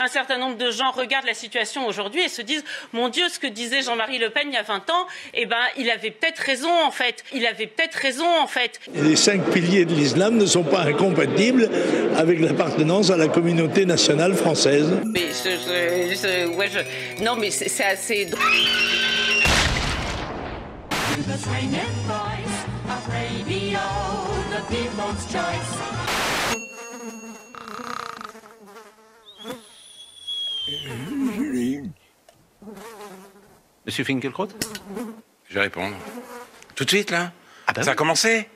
un certain nombre de gens regardent la situation aujourd'hui et se disent « Mon Dieu, ce que disait Jean-Marie Le Pen il y a 20 ans, eh ben, il avait peut-être raison en fait. Il avait peut-être raison en fait. » Les 5 piliers de l'islam ne sont pas incompatibles avec l'appartenance à la communauté nationale française. Mais non, mais c'est assez drôle. Monsieur Finkielkraut? Je vais répondre. Tout de suite, là? Ah bah ça a commencé?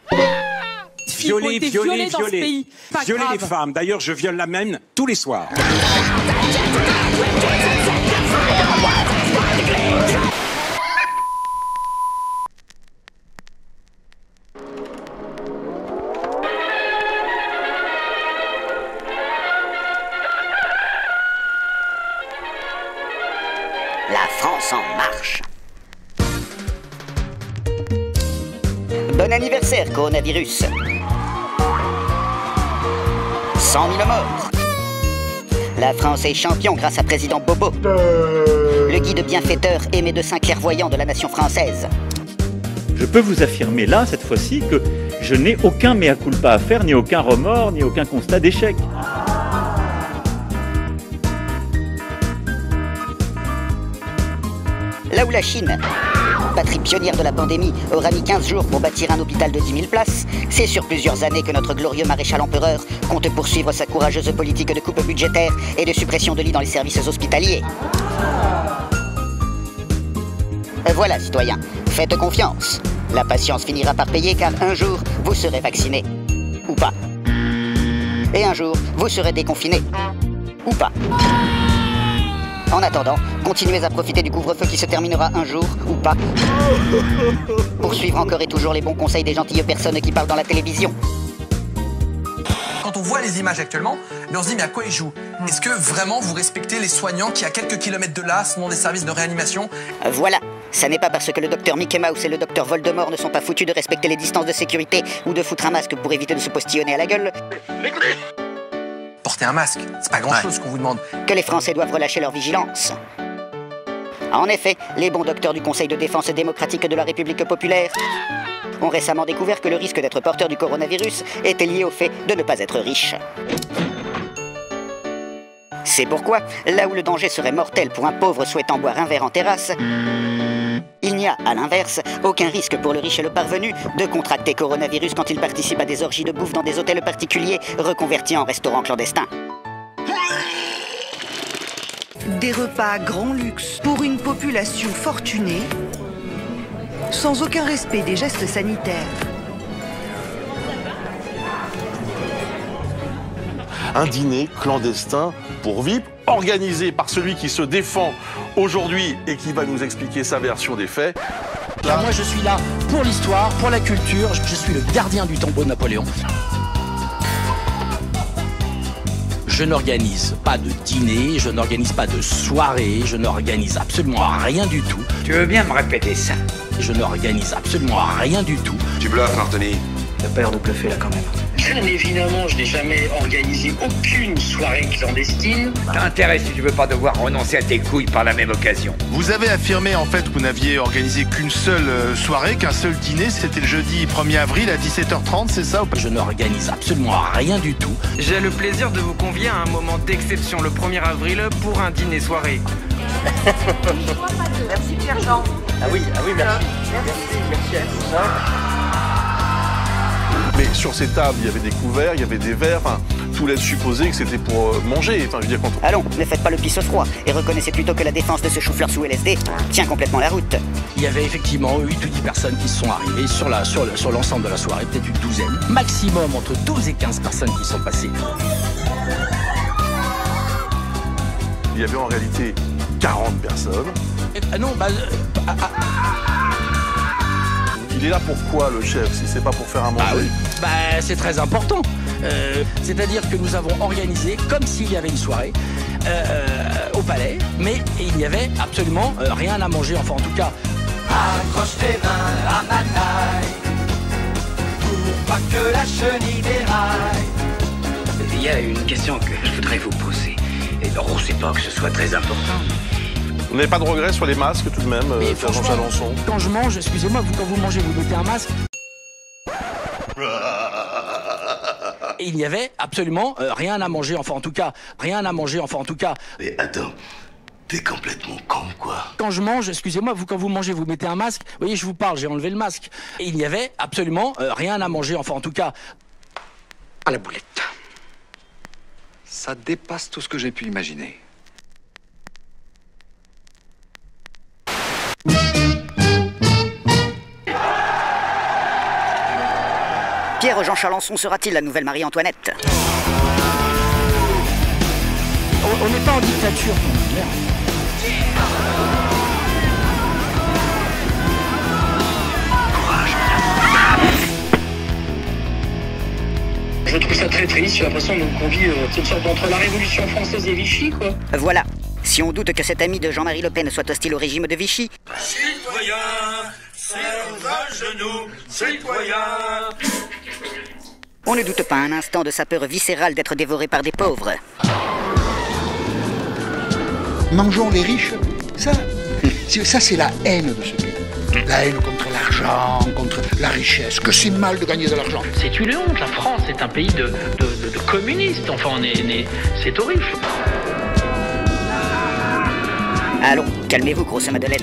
Violer les femmes. D'ailleurs, je viole la même tous les soirs. La France en marche. Bon anniversaire, coronavirus. 100 000 morts. La France est champion grâce à président Bobo. Le guide bienfaiteur et médecin clairvoyant de la nation française. Je peux vous affirmer là, cette fois-ci, que je n'ai aucun mea culpa à faire, ni aucun remords, ni aucun constat d'échec. Là où la Chine, patrie pionnière de la pandémie, aura mis 15 jours pour bâtir un hôpital de 10 000 places, c'est sur plusieurs années que notre glorieux maréchal empereur compte poursuivre sa courageuse politique de coupe budgétaire et de suppression de lits dans les services hospitaliers. Voilà, citoyens, faites confiance. La patience finira par payer car un jour, vous serez vaccinés. Ou pas. Et un jour, vous serez déconfinés. Ou pas. En attendant, continuez à profiter du couvre-feu qui se terminera un jour, ou pas. Pour suivre encore et toujours les bons conseils des gentilles personnes qui parlent dans la télévision. Quand on voit les images actuellement, on se dit mais à quoi ils jouent? Est-ce que vraiment vous respectez les soignants qui à quelques kilomètres de là sont dans des services de réanimation? Voilà, ça n'est pas parce que le docteur Mickey Mouse et le docteur Voldemort ne sont pas foutus de respecter les distances de sécurité ou de foutre un masque pour éviter de se postillonner à la gueule. Porter un masque, c'est pas grand-chose qu'on vous demande. Que les Français doivent relâcher leur vigilance. En effet, les bons docteurs du Conseil de défense démocratique de la République populaire ont récemment découvert que le risque d'être porteur du coronavirus était lié au fait de ne pas être riche. C'est pourquoi, là où le danger serait mortel pour un pauvre souhaitant boire un verre en terrasse, il n'y a, à l'inverse, aucun risque pour le riche et le parvenu de contracter coronavirus quand il participe à des orgies de bouffe dans des hôtels particuliers reconvertis en restaurants clandestins. Des repas grand luxe pour une population fortunée, sans aucun respect des gestes sanitaires. Un dîner clandestin pour VIP, organisé par celui qui se défend aujourd'hui et qui va nous expliquer sa version des faits. Là, moi, je suis là pour l'histoire, pour la culture. Je suis le gardien du tombeau de Napoléon. Je n'organise pas de dîner, je n'organise pas de soirée, je n'organise absolument rien du tout. Tu veux bien me répéter ça? Je n'organise absolument rien du tout. Tu bluffes, Anthony. T'as pas l'air de bluffer là quand même. Bien évidemment, je n'ai jamais organisé aucune soirée clandestine. T'as intérêt si tu veux pas devoir renoncer à tes couilles par la même occasion. Vous avez affirmé en fait que vous n'aviez organisé qu'une seule soirée, qu'un seul dîner, c'était le jeudi 1er avril à 17h30, c'est ça ou pas? Je n'organise absolument rien du tout. J'ai le plaisir de vous convier à un moment d'exception le 1er avril pour un dîner-soirée. Merci Pierre-Jean. Ah oui, merci. Merci à tous. Mais sur ces tables, il y avait des couverts, il y avait des verres, enfin, tout laisse supposer que c'était pour manger. Enfin, je veux dire, quand on... Allons, ne faites pas le pisse froid et reconnaissez plutôt que la défense de ce chou-fleur sous LSD tient complètement la route. Il y avait effectivement 8 ou 10 personnes qui sont arrivées sur l'ensemble de la soirée, peut-être une douzaine. Maximum entre 12 et 15 personnes qui sont passées. Il y avait en réalité 40 personnes. Il est là pourquoi le chef, si c'est pas pour faire à manger? Ah oui. C'est très important. C'est-à-dire que nous avons organisé comme s'il y avait une soirée au palais, mais il n'y avait absolument rien à manger, enfin en tout cas. Accroche tes mains à ma taille pour pas que la chenille déraille. Il y a une question que je voudrais vous poser. non, c'est pas que ce soit très important. Vous n'avez pas de regrets sur les masques tout de même, Jean Chalençon? Quand je mange, excusez-moi, quand vous mangez, vous mettez un masque. Et il n'y avait absolument rien à manger, enfin en tout cas, rien à manger, enfin en tout cas. Mais attends, t'es complètement con, quoi. Quand je mange, excusez-moi, quand vous mangez, vous mettez un masque. Vous voyez, je vous parle, j'ai enlevé le masque. Et il n'y avait absolument rien à manger, enfin en tout cas. À la boulette. Ça dépasse tout ce que j'ai pu imaginer. Pierre-Jean Chalençon sera-t-il la nouvelle Marie-Antoinette? On n'est pas en dictature. Merde. Je trouve ça très triste, j'ai l'impression qu'on vit une sorte entre la Révolution française et Vichy, quoi. Voilà. Si on doute que cet ami de Jean-Marie Le Pen soit hostile au régime de Vichy... Citoyens, serre à genoux, citoyens. On ne doute pas un instant de sa peur viscérale d'être dévoré par des pauvres. Mangeons les riches, ça c'est la haine de ce pays. La haine contre l'argent, contre la richesse, que c'est mal de gagner de l'argent. C'est une honte, la France est un pays de communistes, enfin c'est horrible. Allons, calmez-vous, grosse Madeleine.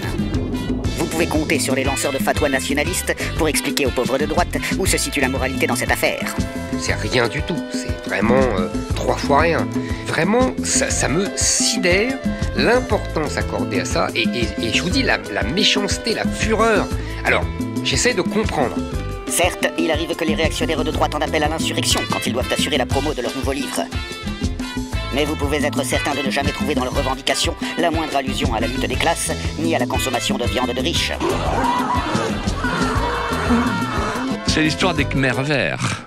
Vous pouvez compter sur les lanceurs de fatwas nationalistes pour expliquer aux pauvres de droite où se situe la moralité dans cette affaire. C'est rien du tout, c'est vraiment 3 fois rien. Vraiment, ça me sidère l'importance accordée à ça et je vous dis la méchanceté, la fureur. Alors, j'essaie de comprendre. Certes, il arrive que les réactionnaires de droite en appellent à l'insurrection quand ils doivent assurer la promo de leur nouveau livre. Mais vous pouvez être certain de ne jamais trouver dans leurs revendications la moindre allusion à la lutte des classes, ni à la consommation de viande de riches. C'est l'histoire des Khmers verts.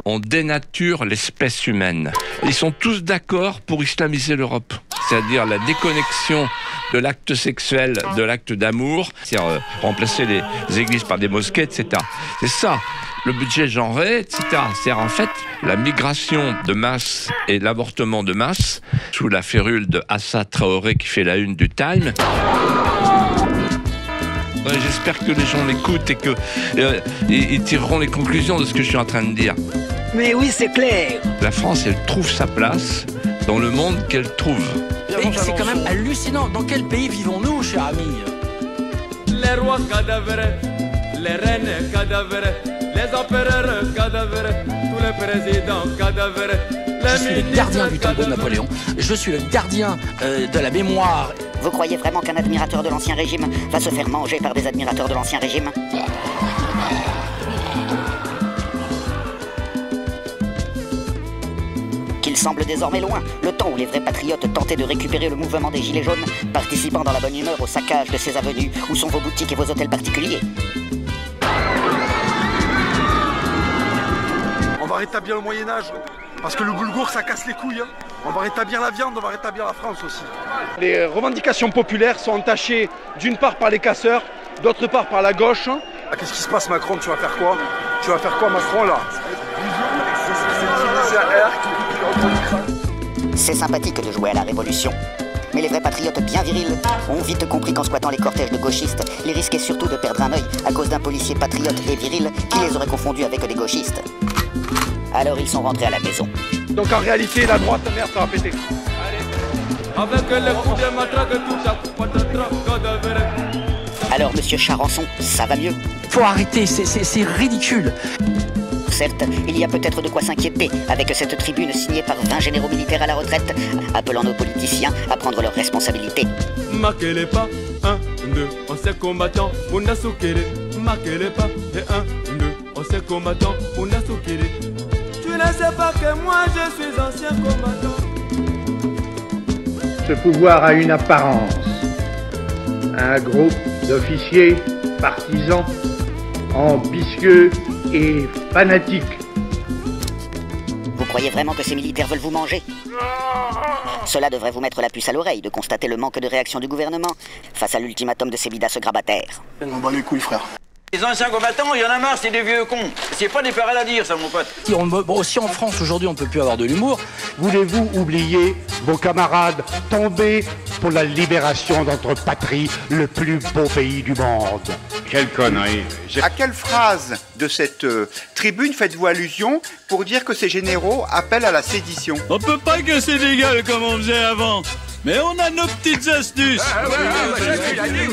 On dénature l'espèce humaine. Ils sont tous d'accord pour islamiser l'Europe. C'est-à-dire la déconnexion de l'acte sexuel, de l'acte d'amour, c'est-à-dire remplacer les églises par des mosquées, etc. C'est ça. Le budget genré, etc. C'est-à-dire en fait la migration de masse et l'avortement de masse sous la férule de Assa Traoré qui fait la une du Time. Ouais, j'espère que les gens l'écoutent et qu'ils tireront les conclusions de ce que je suis en train de dire. Mais oui, c'est clair. La France, elle trouve sa place dans le monde qu'elle trouve. C'est quand même hallucinant. Dans quel pays vivons-nous, cher ami? Les rois cadavres, les reines cadavres, les empereurs cadavres, tous les présidents cadavres. Je suis le gardien du tombeau de Napoléon. Je suis le gardien de la mémoire. Vous croyez vraiment qu'un admirateur de l'Ancien Régime va se faire manger par des admirateurs de l'Ancien Régime? Qu'il semble désormais loin, le temps où les vrais patriotes tentaient de récupérer le mouvement des Gilets jaunes, participant dans la bonne humeur au saccage de ces avenues où sont vos boutiques et vos hôtels particuliers. On va rétablir le Moyen-Âge, parce que le boulgour ça casse les couilles. On va rétablir la viande, on va rétablir la France aussi. Les revendications populaires sont entachées d'une part par les casseurs, d'autre part par la gauche. Qu'est-ce qui se passe, Macron? Tu vas faire quoi? Tu vas faire quoi, Macron, là? C'est sympathique de jouer à la révolution. Mais les vrais patriotes bien virils ont vite compris qu'en squattant les cortèges de gauchistes, ils risquaient surtout de perdre un œil à cause d'un policier patriote et viril qui les aurait confondus avec des gauchistes. Alors ils sont rentrés à la maison. Donc en réalité, la droite, merde, ça va péter. Alors, monsieur Charançon, ça va mieux? Faut arrêter, c'est ridicule. Certes, il y a peut-être de quoi s'inquiéter avec cette tribune signée par 20 généraux militaires à la retraite, appelant nos politiciens à prendre leurs responsabilités. Makele pas, 1, 2, ancien combattant, Mounasukere. Makele pas, et 1, 2, ancien combattant, Mounasukere. Tu ne sais pas que moi je suis ancien combattant. Ce pouvoir a une apparence. Un groupe d'officiers partisans, ambitieux et fanatiques. Vous croyez vraiment que ces militaires veulent vous manger? Cela devrait vous mettre la puce à l'oreille de constater le manque de réaction du gouvernement face à l'ultimatum de ces bidasses grabataires. On bat les couilles, frère. Les anciens combattants, il y en a marre, c'est des vieux cons. C'est pas des paroles à dire, ça, mon pote. Si en France, aujourd'hui, on peut plus avoir de l'humour. Voulez-vous oublier vos camarades tombés pour la libération de notre patrie, le plus beau pays du monde? Quelle connerie. À quelle phrase de cette tribune faites-vous allusion pour dire que ces généraux appellent à la sédition? On peut pas casser des gueules comme on faisait avant. Mais on a nos petites astuces.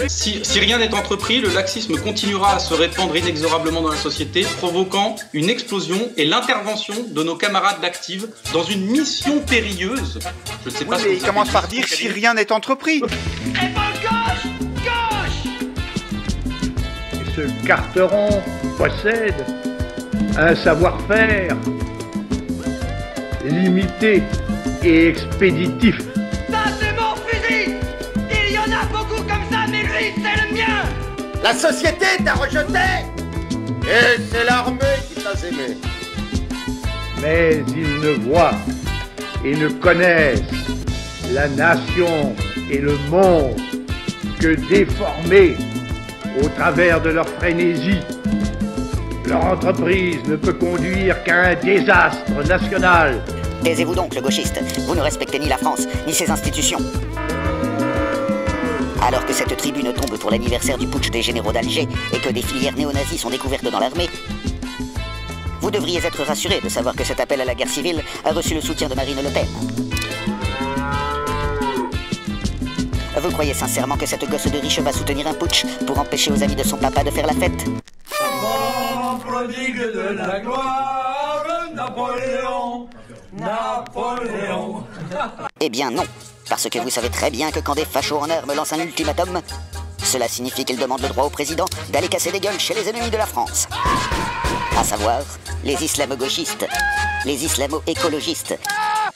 Si rien n'est entrepris, le laxisme continuera à se répandre inexorablement dans la société, provoquant une explosion et l'intervention de nos camarades d'active dans une mission périlleuse. Je ne sais pas mais il commence par dire si rien n'est entrepris. Ce Carteron possède un savoir-faire limité et expéditif. Ça, c'est mon fusil! Il y en a beaucoup comme ça, mais lui, c'est le mien! La société t'a rejeté! Et c'est l'armée qui t'a aimé. Mais ils ne voient et ne connaissent la nation et le monde que déformés au travers de leur frénésie. Leur entreprise ne peut conduire qu'à un désastre national. Taisez-vous donc, le gauchiste. Vous ne respectez ni la France, ni ses institutions. Alors que cette tribune tombe pour l'anniversaire du putsch des généraux d'Alger et que des filières néo-nazis sont découvertes dans l'armée, vous devriez être rassuré de savoir que cet appel à la guerre civile a reçu le soutien de Marine Le Pen. Vous croyez sincèrement que cette gosse de riche va soutenir un putsch pour empêcher aux amis de son papa de faire la fête? Prodigue de la gloire, Napoléon. Eh bien non, parce que vous savez très bien que quand des fachos en armes lancent un ultimatum, cela signifie qu'ils demandent le droit au président d'aller casser des gueules chez les ennemis de la France. À savoir, les islamo-gauchistes, les islamo-écologistes,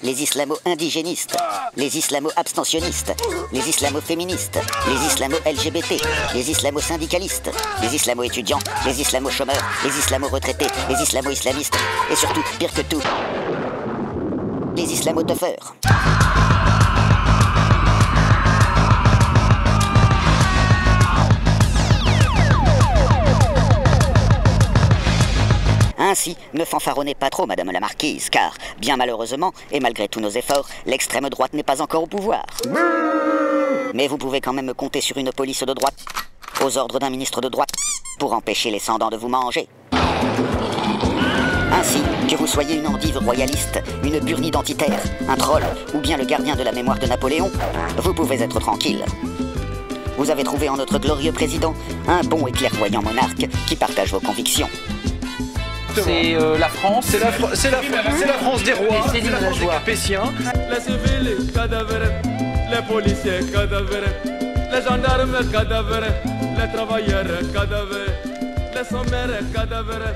les islamo-indigénistes, les islamo-abstentionnistes, les islamo-féministes, les islamo-LGBT, les islamo-syndicalistes, les islamo-étudiants, les islamo-chômeurs, les islamo-retraités, les islamo-islamistes, et surtout, pire que tout, les islamo-teufeurs. Ainsi, ne fanfaronnez pas trop, madame la marquise, car, bien malheureusement, et malgré tous nos efforts, l'extrême droite n'est pas encore au pouvoir. Mais vous pouvez quand même compter sur une police de droite, aux ordres d'un ministre de droite, pour empêcher les sans-dents de vous manger. Ainsi, que vous soyez une endive royaliste, une burne identitaire, un troll, ou bien le gardien de la mémoire de Napoléon, vous pouvez être tranquille. Vous avez trouvé en notre glorieux président un bon et clairvoyant monarque qui partage vos convictions. C'est la France. C'est la France des rois. C'est la France des Capétiens. Les civils cadavres, les policiers cadavres, les gendarmes cadavres, les travailleurs cadavres, les sommaires cadavres,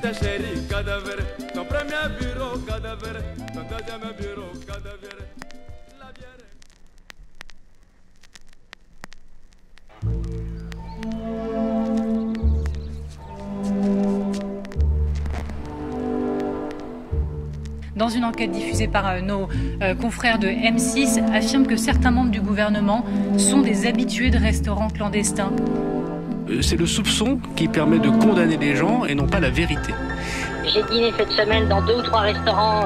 tes chéris cadavres, ton premier bureau cadavre, ton deuxième bureau cadavre. Dans une enquête diffusée par nos confrères de M6, affirme que certains membres du gouvernement sont des habitués de restaurants clandestins. C'est le soupçon qui permet de condamner les gens et non pas la vérité. J'ai dîné cette semaine dans 2 ou 3 restaurants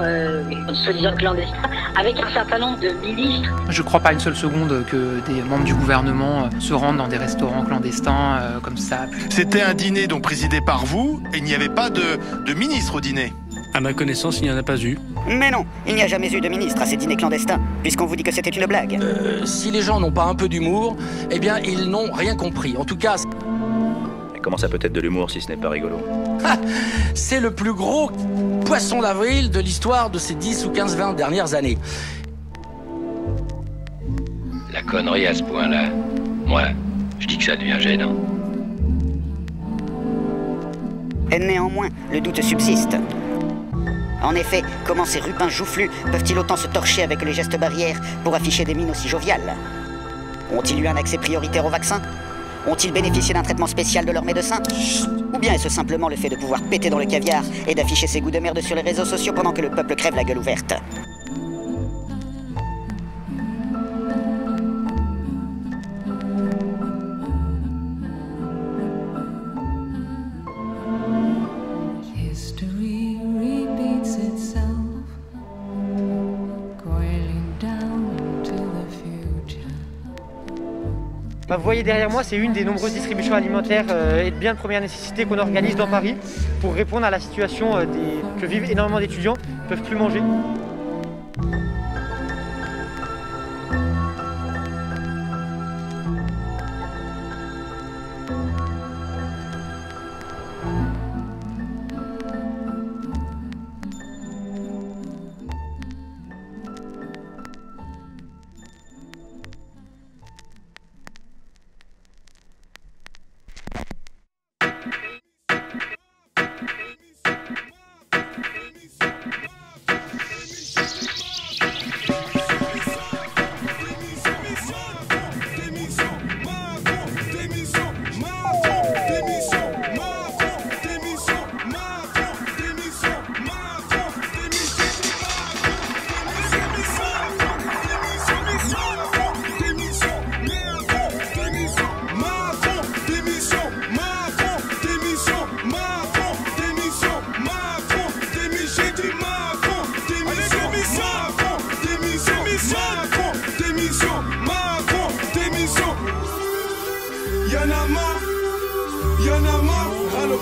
soi-disant clandestins avec un certain nombre de ministres. Je ne crois pas une seule seconde que des membres du gouvernement se rendent dans des restaurants clandestins comme ça. C'était un dîner donc présidé par vous et il n'y avait pas de ministre au dîner. À ma connaissance, il n'y en a pas eu. Mais non, il n'y a jamais eu de ministre à ces dîners clandestins, puisqu'on vous dit que c'était une blague. Si les gens n'ont pas un peu d'humour, eh bien, ils n'ont rien compris. En tout cas... Mais comment ça peut être de l'humour si ce n'est pas rigolo? C'est le plus gros poisson d'avril de l'histoire de ces 10 ou 15, 20 dernières années. La connerie à ce point-là, moi, je dis que ça devient gênant. Et néanmoins, le doute subsiste. En effet, comment ces rupins joufflus peuvent-ils autant se torcher avec les gestes barrières pour afficher des mines aussi joviales? Ont-ils eu un accès prioritaire au vaccin? Ont-ils bénéficié d'un traitement spécial de leur médecin? Ou bien est-ce simplement le fait de pouvoir péter dans le caviar et d'afficher ses goûts de merde sur les réseaux sociaux pendant que le peuple crève la gueule ouverte? Vous voyez derrière moi, c'est une des nombreuses distributions alimentaires et de biens de première nécessité qu'on organise dans Paris pour répondre à la situation que vivent énormément d'étudiants qui ne peuvent plus manger.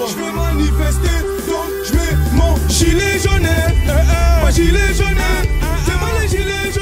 Je veux manifester, donc je mets mon gilet jaune. Mon gilet jaune, c'est moi le gilet jaune.